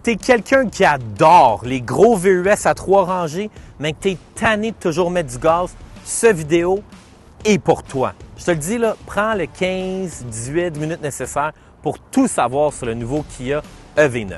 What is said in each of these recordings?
tu es quelqu'un qui adore les gros VUS à 3 rangées, mais que tu es tanné de toujours mettre du gaz, cette vidéo est pour toi. Je te le dis, là, prends le 15-18 minutes nécessaires pour tout savoir sur le nouveau Kia EV9.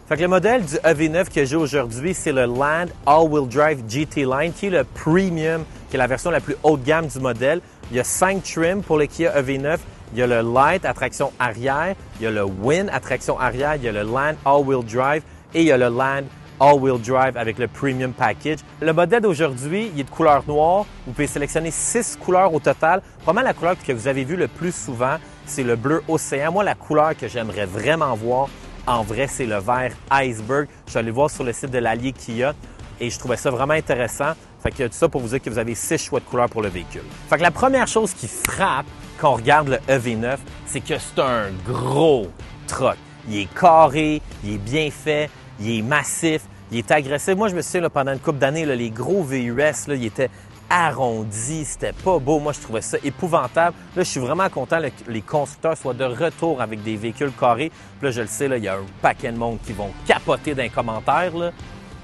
Fait que le modèle du EV9 que j'ai aujourd'hui, c'est le Land All-Wheel Drive GT Line, qui est le Premium, qui est la version la plus haut de gamme du modèle. Il y a 5 trims pour le Kia EV9. Il y a le Light à traction arrière, il y a le Win à traction arrière, il y a le Land All-Wheel Drive et il y a le Land All-Wheel Drive avec le Premium Package. Le modèle d'aujourd'hui, il est de couleur noire. Vous pouvez sélectionner 6 couleurs au total. Probablement la couleur que vous avez vue le plus souvent, c'est le bleu océan. Moi, la couleur que j'aimerais vraiment voir, en vrai, c'est le vert Iceberg. Je suis allé voir sur le site de l'Allier Kia et je trouvais ça vraiment intéressant. Fait que tout ça pour vous dire que vous avez 6 choix de couleurs pour le véhicule. Fait que la première chose qui frappe quand on regarde le EV9, c'est que c'est un gros truck. Il est carré, il est bien fait, il est massif, il est agressif. Moi, je me souviens, là, pendant une couple d'années, là, les gros VUS, là, ils étaient arrondis, c'était pas beau. Moi, je trouvais ça épouvantable. Là, je suis vraiment content que les constructeurs soient de retour avec des véhicules carrés. Puis là, je le sais, là, il y a un paquet de monde qui vont capoter dans les commentaires. Là.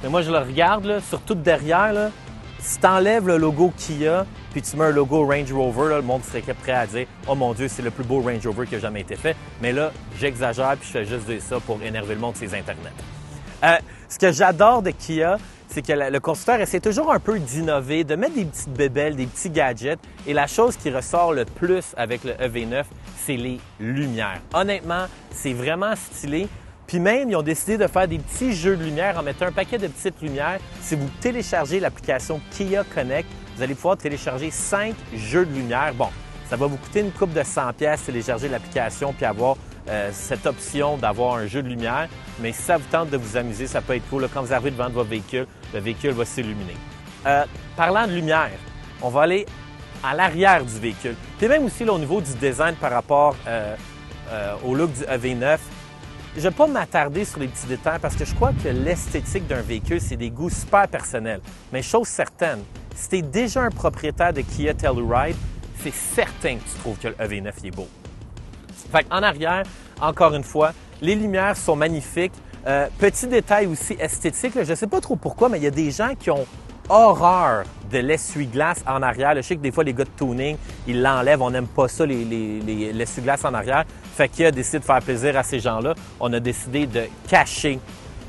Mais moi, je le regarde, là, surtout derrière, là, si tu enlèves le logo Kia puis tu mets un logo Range Rover, là, le monde serait prêt à dire « Oh mon Dieu, c'est le plus beau Range Rover qui a jamais été fait. » Mais là, j'exagère puis je fais juste dire ça pour énerver le monde sur les internets. Ce que j'adore de Kia, c'est que le constructeur essaie toujours un peu d'innover, de mettre des petites bébelles, des petits gadgets. Et la chose qui ressort le plus avec le EV9, c'est les lumières. Honnêtement, c'est vraiment stylé. Puis même, ils ont décidé de faire des petits jeux de lumière en mettant un paquet de petites lumières. Si vous téléchargez l'application Kia Connect, vous allez pouvoir télécharger 5 jeux de lumière. Bon, ça va vous coûter une coupe de 100$ télécharger l'application puis avoir cette option d'avoir un jeu de lumière. Mais si ça vous tente de vous amuser, ça peut être cool. Là, quand vous arrivez devant votre véhicule, le véhicule va s'illuminer. Parlant de lumière, on va aller à l'arrière du véhicule. Puis même aussi là, au niveau du design par rapport au look du EV9, je ne vais pas m'attarder sur les petits détails parce que je crois que l'esthétique d'un véhicule, c'est des goûts super personnels. Mais chose certaine, si tu es déjà un propriétaire de Kia Telluride, c'est certain que tu trouves que le EV9 est beau. Fait en arrière, encore une fois, les lumières sont magnifiques. Petit détail aussi esthétique, là, je ne sais pas trop pourquoi, mais il y a des gens qui ont horreur de l'essuie-glace en arrière. Là, je sais que des fois, les gars de tuning, ils l'enlèvent. On n'aime pas ça, l'essuie-glace en arrière. Fait qu'il a décidé de faire plaisir à ces gens-là. On a décidé de cacher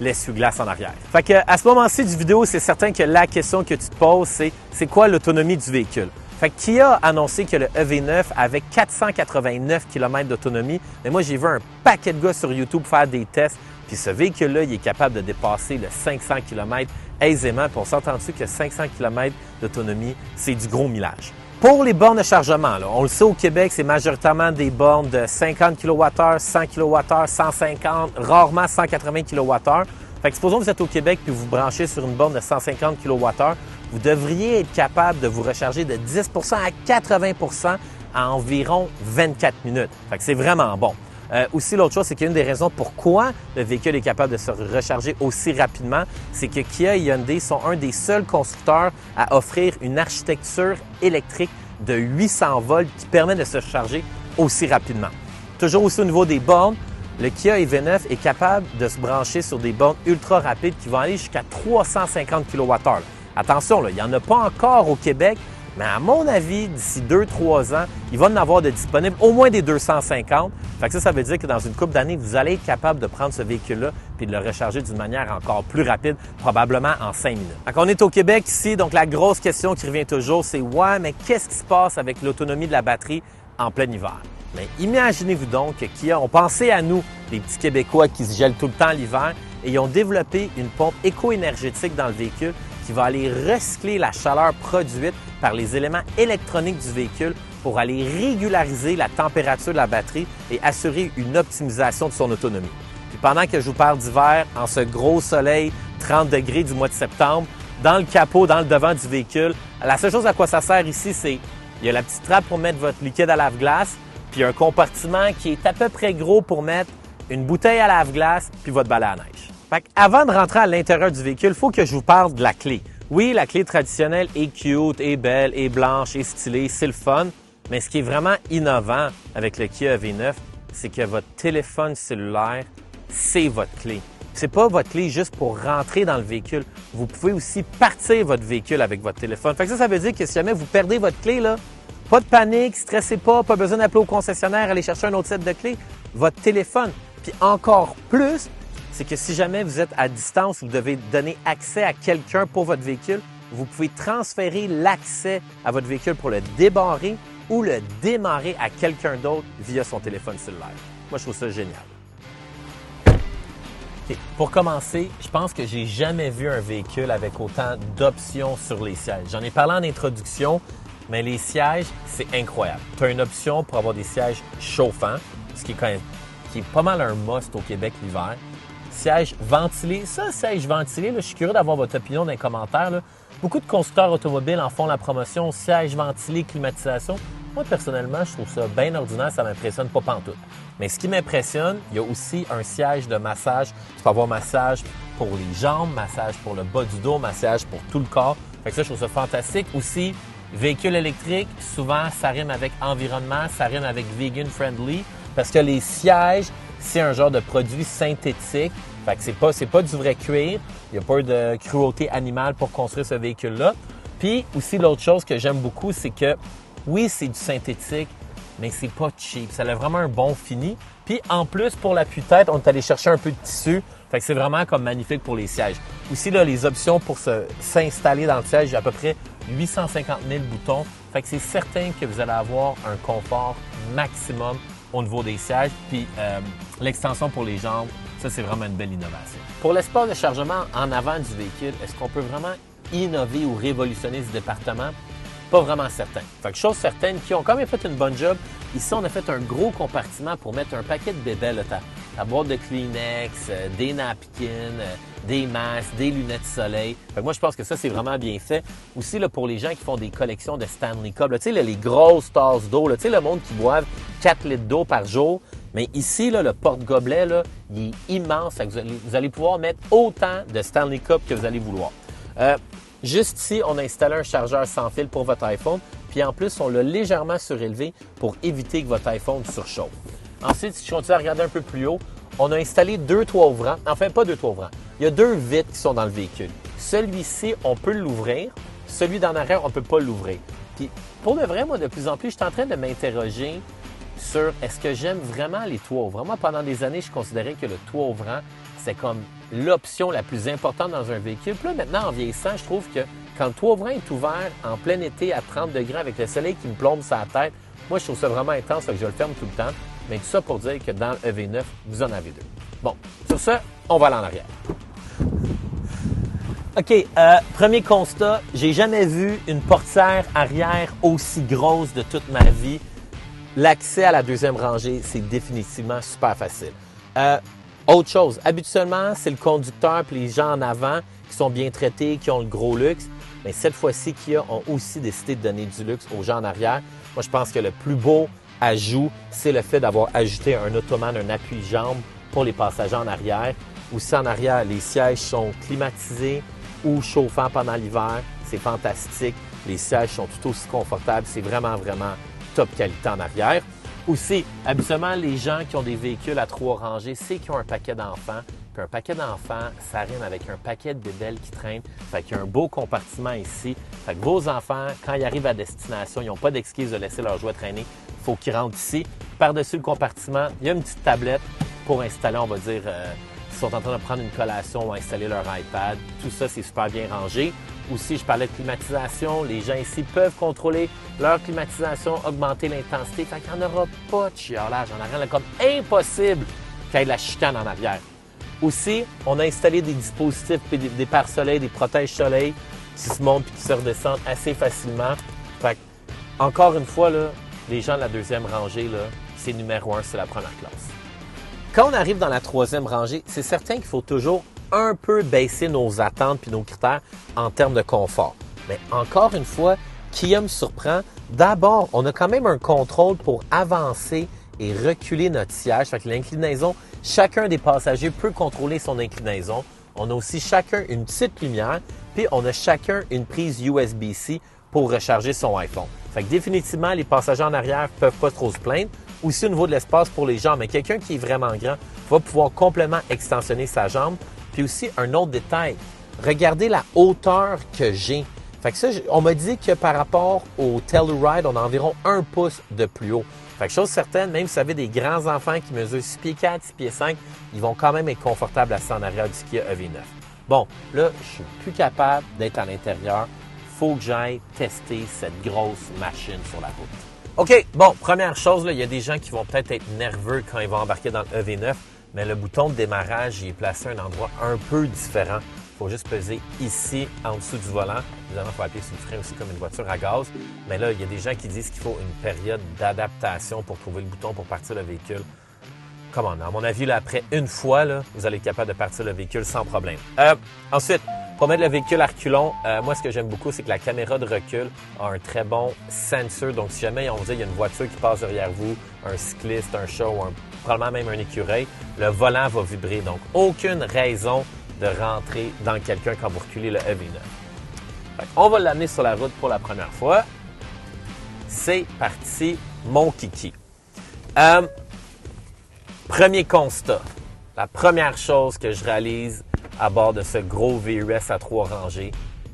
l'essuie-glace en arrière. Fait que à ce moment-ci du vidéo, c'est certain que la question que tu te poses, c'est quoi l'autonomie du véhicule? Fait que Kia a annoncé que le EV9 avait 489 km d'autonomie. Mais moi, j'ai vu un paquet de gars sur YouTube faire des tests. Puis ce véhicule-là, il est capable de dépasser le 500 km aisément. Puis on s'entend dessus que 500 km d'autonomie, c'est du gros millage. Pour les bornes de chargement, là, on le sait au Québec, c'est majoritairement des bornes de 50 kWh, 100 kWh, 150, rarement 180 kWh. Fait que supposons que vous êtes au Québec puis vous branchez sur une borne de 150 kWh, vous devriez être capable de vous recharger de 10 à 80 en environ 24 minutes. Fait que c'est vraiment bon. Aussi, l'autre chose, c'est qu'une des raisons pourquoi le véhicule est capable de se recharger aussi rapidement, c'est que Kia et Hyundai sont un des seuls constructeurs à offrir une architecture électrique de 800 volts qui permet de se charger aussi rapidement. Toujours aussi au niveau des bornes, le Kia EV9 est capable de se brancher sur des bornes ultra rapides qui vont aller jusqu'à 350 kWh. Attention, là, il n'y en a pas encore au Québec, mais à mon avis, d'ici 2-3 ans, il va en avoir de disponibles, au moins des 250. Fait que ça veut dire que dans une couple d'années, vous allez être capable de prendre ce véhicule-là puis de le recharger d'une manière encore plus rapide, probablement en 5 minutes. Donc, on est au Québec ici, donc la grosse question qui revient toujours, c'est « Ouais, mais qu'est-ce qui se passe avec l'autonomie de la batterie en plein hiver? » Mais imaginez-vous donc que Kia ont pensé à nous, les petits Québécois qui se gèlent tout le temps l'hiver, et ils ont développé une pompe éco-énergétique dans le véhicule qui va aller recycler la chaleur produite par les éléments électroniques du véhicule pour aller régulariser la température de la batterie et assurer une optimisation de son autonomie. Puis pendant que je vous parle d'hiver, en ce gros soleil, 30 degrés du mois de septembre, dans le capot, dans le devant du véhicule, la seule chose à quoi ça sert ici, c'est il y a la petite trappe pour mettre votre liquide à lave-glace, puis un compartiment qui est à peu près gros pour mettre une bouteille à lave-glace puis votre balai à neige. Fait avant de rentrer à l'intérieur du véhicule, il faut que je vous parle de la clé. Oui, la clé traditionnelle est cute, est belle, est blanche, est stylée, c'est le fun. Mais ce qui est vraiment innovant avec le Kia EV9, c'est que votre téléphone cellulaire, c'est votre clé. c'est pas votre clé juste pour rentrer dans le véhicule. Vous pouvez aussi partir votre véhicule avec votre téléphone. Fait que ça veut dire que si jamais vous perdez votre clé, là, pas de panique, stressez pas besoin d'appeler au concessionnaire, aller chercher un autre set de clés. Votre téléphone. Puis encore plus, c'est que si jamais vous êtes à distance, vous devez donner accès à quelqu'un pour votre véhicule, vous pouvez transférer l'accès à votre véhicule pour le débarrer ou le démarrer à quelqu'un d'autre via son téléphone cellulaire. Moi, je trouve ça génial. Okay. Pour commencer, je pense que j'ai jamais vu un véhicule avec autant d'options sur les sièges. J'en ai parlé en introduction, mais les sièges, c'est incroyable. Tu as une option pour avoir des sièges chauffants, ce qui est pas mal un must au Québec l'hiver. Sièges ventilés. Ça, siège ventilé, là, je suis curieux d'avoir votre opinion dans les commentaires. Là. Beaucoup de constructeurs automobiles en font la promotion, siège ventilé, climatisation. Moi, personnellement, je trouve ça bien ordinaire, ça m'impressionne pas pantoute. Mais ce qui m'impressionne, il y a aussi un siège de massage. Tu peux avoir massage pour les jambes, massage pour le bas du dos, massage pour tout le corps. Fait que ça, je trouve ça fantastique. Aussi, véhicule électrique, souvent, ça rime avec environnement, ça rime avec vegan friendly, parce que les sièges, c'est un genre de produit synthétique. Fait que c'est pas du vrai cuir. Il n'y a pas eu de cruauté animale pour construire ce véhicule-là. Puis aussi, l'autre chose que j'aime beaucoup, c'est que oui, c'est du synthétique, mais c'est pas cheap. Ça a vraiment un bon fini. Puis en plus, pour l'appui-tête, on est allé chercher un peu de tissu. Fait que c'est vraiment comme magnifique pour les sièges. Aussi, là, les options pour s'installer dans le siège, il y a à peu près 850 000 boutons. Fait que c'est certain que vous allez avoir un confort maximum au niveau des sièges. Puis l'extension pour les jambes, ça, c'est vraiment une belle innovation. Pour l'espace de chargement en avant du véhicule, est-ce qu'on peut vraiment innover ou révolutionner ce département? Pas vraiment certain. Fait que chose certaine, qui ont quand même fait une bonne job. Ici, on a fait un gros compartiment pour mettre un paquet de bébelles. Ta boîte de Kleenex, des napkins, des masques, des lunettes de soleil. Fait que moi, je pense que ça, c'est vraiment bien fait. Aussi, là, pour les gens qui font des collections de Stanley Cup, tu sais, les grosses tasses d'eau, tu sais, le monde qui boive 4 litres d'eau par jour. Mais ici, là, le porte-gobelet, là, il est immense. Fait que vous allez pouvoir mettre autant de Stanley Cup que vous allez vouloir. Juste ici, on a installé un chargeur sans fil pour votre iPhone. Puis en plus, on l'a légèrement surélevé pour éviter que votre iPhone surchauffe. Ensuite, si je continue à regarder un peu plus haut, on a installé 2 toits ouvrants. Enfin, pas 2 toits ouvrants. Il y a 2 vitres qui sont dans le véhicule. Celui-ci, on peut l'ouvrir. Celui d'en arrière, on ne peut pas l'ouvrir. Puis pour le vrai, moi, de plus en plus, je suis en train de m'interroger sur est-ce que j'aime vraiment les toits ouvrants. Moi, pendant des années, je considérais que le toit ouvrant, c'est comme l'option la plus importante dans un véhicule. Puis là, maintenant, en vieillissant, je trouve que quand le toit ouvrant est ouvert en plein été à 30 degrés avec le soleil qui me plombe sur la tête, moi, je trouve ça vraiment intense, que je le ferme tout le temps. Mais tout ça pour dire que dans le EV9, vous en avez 2. Bon, sur ça, on va aller en arrière. OK, premier constat, j'ai jamais vu une portière arrière aussi grosse de toute ma vie. L'accès à la deuxième rangée, c'est définitivement super facile. Autre chose, habituellement, c'est le conducteur et les gens en avant qui sont bien traités, qui ont le gros luxe. Mais cette fois-ci, Kia ont aussi décidé de donner du luxe aux gens en arrière. Moi, je pense que le plus beau ajout, c'est le fait d'avoir ajouté un ottoman, un appui-jambe pour les passagers en arrière. Aussi en arrière, les sièges sont climatisés ou chauffants pendant l'hiver. C'est fantastique. Les sièges sont tout aussi confortables. C'est vraiment, vraiment top qualité en arrière. Aussi, habituellement, les gens qui ont des véhicules à 3 rangées, c'est qu'ils ont un paquet d'enfants. Puis un paquet d'enfants, ça rime avec un paquet de bébelles qui traînent. Fait qu'il y a un beau compartiment ici. Fait que vos enfants, quand ils arrivent à destination, ils n'ont pas d'excuse de laisser leurs jouets traîner. Il faut qu'ils rentrent ici. Par-dessus le compartiment, il y a une petite tablette pour installer, on va dire, s'ils sont en train de prendre une collation ou installer leur iPad. Tout ça, c'est super bien rangé. Aussi, je parlais de climatisation. Les gens ici peuvent contrôler leur climatisation, augmenter l'intensité. Fait qu'il n'y en aura pas de chiolage en arrière. C'est comme impossible qu'il y ait de la chicane en arrière. Aussi, on a installé des dispositifs, des pare-soleil, des protège-soleil qui se montent et qui se redescendent assez facilement. Fait que, encore une fois, là, les gens de la deuxième rangée, là, c'est numéro 1, c'est la première classe. Quand on arrive dans la troisième rangée, c'est certain qu'il faut toujours un peu baisser nos attentes puis nos critères en termes de confort. Mais encore une fois, Kia me surprend. D'abord, on a quand même un contrôle pour avancer et reculer notre siège. Fait que l'inclinaison, chacun des passagers peut contrôler son inclinaison. On a aussi chacun une petite lumière, puis on a chacun une prise USB-C pour recharger son iPhone. Fait que définitivement, les passagers en arrière ne peuvent pas trop se plaindre. Aussi au niveau de l'espace pour les jambes, mais quelqu'un qui est vraiment grand va pouvoir complètement extensionner sa jambe. Puis aussi, un autre détail, regardez la hauteur que j'ai. Fait que ça, on m'a dit que par rapport au Telluride, on a environ 1 pouce de plus haut. Fait que chose certaine, même si vous avez des grands enfants qui mesurent 6 pieds 4, 6 pieds 5, ils vont quand même être confortables assis en arrière du Kia EV9. Bon, là, je suis plus capable d'être à l'intérieur. Faut que j'aille tester cette grosse machine sur la route. OK, bon, première chose, là, il y a des gens qui vont peut-être être nerveux quand ils vont embarquer dans le EV9, mais le bouton de démarrage, il est placé à un endroit un peu différent. Il faut juste peser ici, en dessous du volant. Évidemment, il faut appuyer sur le frein aussi comme une voiture à gaz. Mais là, il y a des gens qui disent qu'il faut une période d'adaptation pour trouver le bouton pour partir le véhicule. Comment? À mon avis, là, après une fois, là, vous allez être capable de partir le véhicule sans problème. Ensuite, pour mettre le véhicule à reculons, moi, ce que j'aime beaucoup, c'est que la caméra de recul a un très bon sensor. Donc, si jamais on vous dit qu'il y a une voiture qui passe derrière vous, un cycliste, un chat ou probablement même un écureuil, le volant va vibrer. Donc, aucune raison de rentrer dans quelqu'un quand vous reculez le EV9. On va l'amener sur la route pour la première fois. C'est parti, mon kiki. Premier constat. La première chose que je réalise à bord de ce gros VUS à 3 rangées,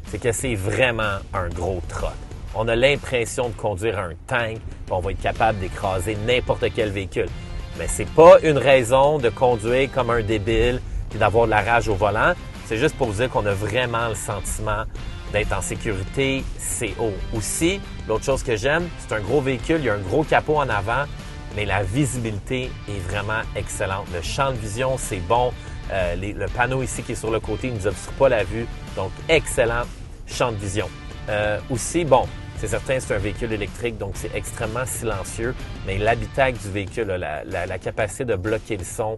c'est que c'est vraiment un gros truck. On a l'impression de conduire un tank, puis on va être capable d'écraser n'importe quel véhicule. Mais c'est pas une raison de conduire comme un débile et d'avoir de la rage au volant. C'est juste pour vous dire qu'on a vraiment le sentiment d'être en sécurité. C'est haut. Aussi, l'autre chose que j'aime, c'est un gros véhicule, il y a un gros capot en avant, mais la visibilité est vraiment excellente. Le champ de vision, c'est bon. Le panneau ici qui est sur le côté ne nous obstrue pas la vue. Donc, excellent champ de vision. Aussi, bon, c'est certain, c'est un véhicule électrique, donc c'est extrêmement silencieux, mais l'habitacle du véhicule, la capacité de bloquer le son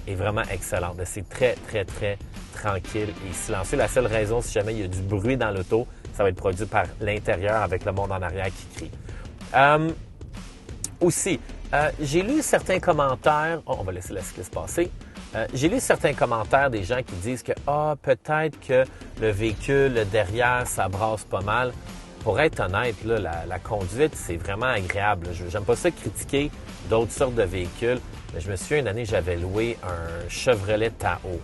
est vraiment excellente. C'est très, très, très tranquille et silencieux. La seule raison, si jamais il y a du bruit dans l'auto, ça va être produit par l'intérieur avec le monde en arrière qui crie. Aussi, j'ai lu certains commentaires, on va laisser la cycliste passer. J'ai lu certains commentaires des gens qui disent que peut-être que le véhicule derrière, ça brasse pas mal. Pour être honnête, là, la conduite, c'est vraiment agréable. J'aime pas ça critiquer d'autres sortes de véhicules, mais je me souviens une année, j'avais loué un Chevrolet Tahoe.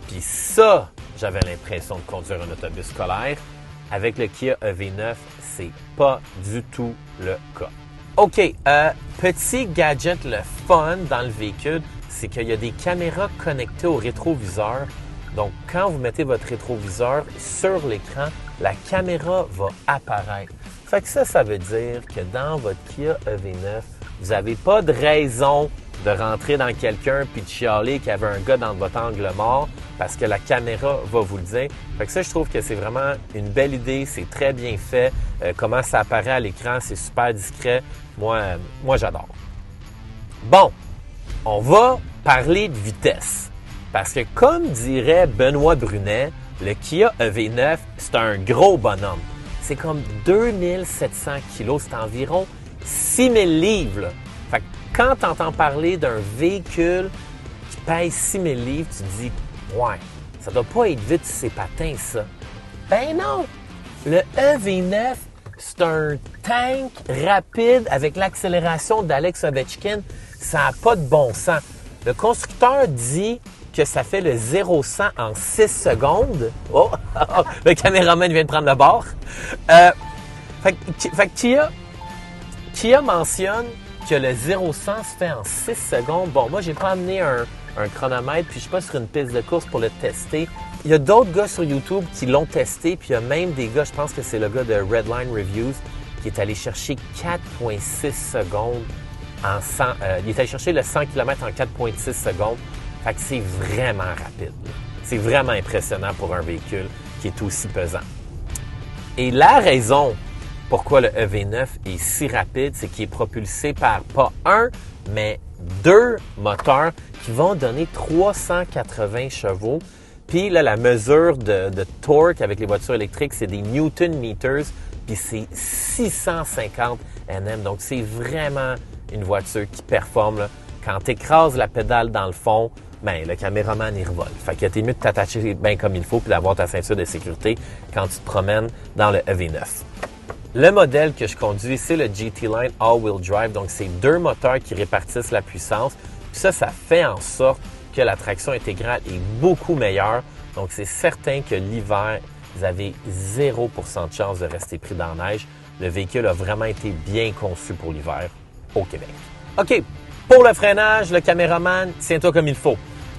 Puis ça, j'avais l'impression de conduire un autobus scolaire. Avec le Kia EV9, c'est pas du tout le cas. OK, petit gadget, le fun dans le véhicule, c'est qu'il y a des caméras connectées au rétroviseur. Donc, quand vous mettez votre rétroviseur sur l'écran, la caméra va apparaître. Fait que ça veut dire que dans votre Kia EV9, vous n'avez pas de raison de rentrer dans quelqu'un puis de chialer qu'il y avait un gars dans votre angle mort parce que la caméra va vous le dire. Fait que ça, je trouve que c'est vraiment une belle idée. C'est très bien fait. Comment ça apparaît à l'écran, c'est super discret. Moi, j'adore. Bon, on va parler de vitesse. Parce que comme dirait Benoît Brunet, le Kia EV9, c'est un gros bonhomme. C'est comme 2700 kilos, c'est environ 6000 livres. Là. Fait que quand tu entends parler d'un véhicule qui pèse 6000 livres, tu te dis « Ouais, ça doit pas être vite sur ses patins, ça. » Ben non! Le EV9, c'est un tank rapide avec l'accélération d'Alex Ovechkin. Ça n'a pas de bon sens. Le constructeur dit que ça fait le 0-100 en 6 secondes. Oh! Le caméraman vient de prendre le bord. Fait que Kia mentionne que le 0-100 se fait en 6 secondes. Bon, moi, j'ai pas amené un chronomètre, puis je suis pas sur une piste de course pour le tester. Il y a d'autres gars sur YouTube qui l'ont testé, puis il y a même des gars, je pense que c'est le gars de Redline Reviews, qui est allé chercher 4,6 secondes en 100. Il est allé chercher le 100 km en 4,6 secondes. Fait que c'est vraiment rapide. C'est vraiment impressionnant pour un véhicule qui est aussi pesant. Et la raison pourquoi le EV9 est si rapide, c'est qu'il est propulsé par pas un, mais 2 moteurs qui vont donner 380 chevaux. Puis là, la mesure de torque avec les voitures électriques, c'est des Newton meters, puis c'est 650 Nm. Donc, c'est vraiment une voiture qui performe. Là. Quand tu écrases la pédale dans le fond, ben, le caméraman, il revole. Fait que t'es mieux de t'attacher bien comme il faut puis d'avoir ta ceinture de sécurité quand tu te promènes dans le EV9. Le modèle que je conduis, c'est le GT Line All-Wheel Drive. Donc, c'est 2 moteurs qui répartissent la puissance. Puis ça fait en sorte que la traction intégrale est beaucoup meilleure. Donc, c'est certain que l'hiver, vous avez 0% de chance de rester pris dans la neige. Le véhicule a vraiment été bien conçu pour l'hiver au Québec. OK, pour le freinage, le caméraman, tiens-toi comme il faut.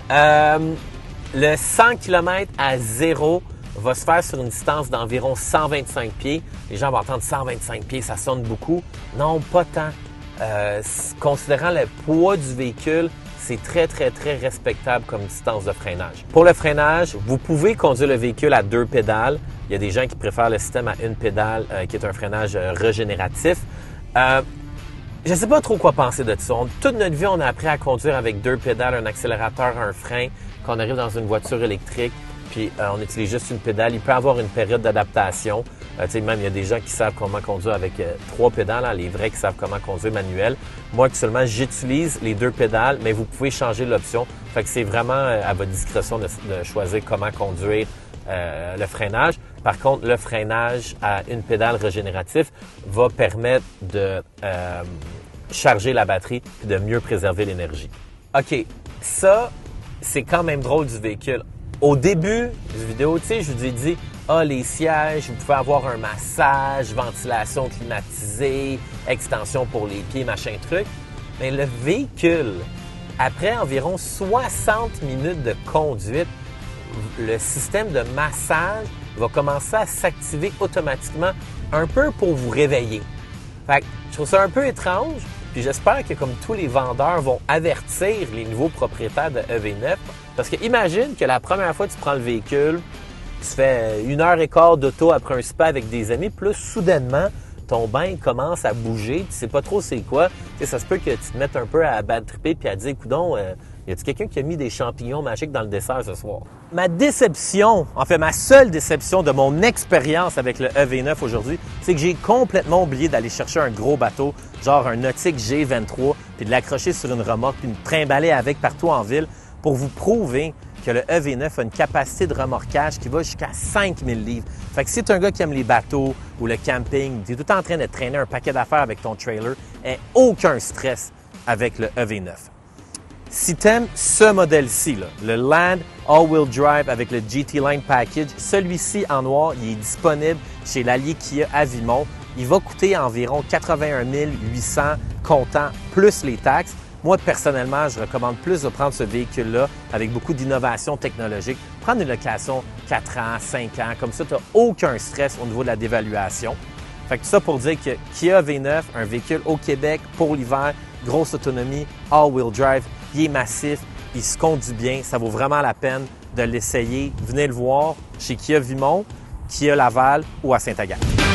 Le 100 km à 0 va se faire sur une distance d'environ 125 pieds. Les gens vont entendre 125 pieds, ça sonne beaucoup. Non, pas tant. Considérant le poids du véhicule, c'est très, très, très respectable comme distance de freinage. Pour le freinage, vous pouvez conduire le véhicule à 2 pédales. Il y a des gens qui préfèrent le système à 1 pédale, qui est un freinage régénératif. Je ne sais pas trop quoi penser de ça. Toute notre vie, on a appris à conduire avec 2 pédales, un accélérateur, un frein. Quand on arrive dans une voiture électrique, puis on utilise juste une pédale, il peut y avoir une période d'adaptation. Même il y a des gens qui savent comment conduire avec 3 pédales, hein, les vrais qui savent comment conduire manuel. Moi, actuellement, j'utilise les 2 pédales, mais vous pouvez changer l'option. Fait que c'est vraiment à votre discrétion de choisir comment conduire le freinage. Par contre, le freinage à une pédale régénératif va permettre de charger la batterie et de mieux préserver l'énergie. OK, ça, c'est quand même drôle du véhicule. Au début du vidéo, je vous ai dit, les sièges, vous pouvez avoir un massage, ventilation climatisée, extension pour les pieds, machin truc. Mais le véhicule, après environ 60 minutes de conduite, le système de massage va commencer à s'activer automatiquement un peu pour vous réveiller. Fait que je trouve ça un peu étrange, puis j'espère que comme tous les vendeurs vont avertir les nouveaux propriétaires de EV9, parce que imagine que la première fois que tu prends le véhicule, tu fais 1h15 d'auto après un spa avec des amis, puis là, soudainement, ton bain commence à bouger, tu sais pas trop c'est quoi. Ça se peut que tu te mettes un peu à bad tripper puis à dire, coudonc, y a-t-il quelqu'un qui a mis des champignons magiques dans le dessert ce soir? Ma déception, en fait ma seule déception de mon expérience avec le EV9 aujourd'hui, c'est que j'ai complètement oublié d'aller chercher un gros bateau, genre un Nautique G23, puis de l'accrocher sur une remorque, puis de me trimballer avec partout en ville pour vous prouver que le EV9 a une capacité de remorquage qui va jusqu'à 5000 livres. Fait que si tu es un gars qui aime les bateaux ou le camping, tu es tout le temps en train de traîner un paquet d'affaires avec ton trailer, et aucun stress avec le EV9. Si tu aimes ce modèle-ci, le Land All-Wheel Drive avec le GT Line Package, celui-ci en noir, il est disponible chez l'Allier Kia à Vimont. Il va coûter environ 81 800 comptant plus les taxes. Moi, personnellement, je recommande plus de prendre ce véhicule-là avec beaucoup d'innovation technologique. Prendre une location 4 ans, 5 ans, comme ça, tu n'as aucun stress au niveau de la dévaluation. Fait que tout ça pour dire que Kia V9, un véhicule au Québec pour l'hiver, grosse autonomie, all-wheel drive, il est massif, il se conduit bien, ça vaut vraiment la peine de l'essayer. Venez le voir chez Kia Vimont, Kia Laval ou à Saint-Agathe.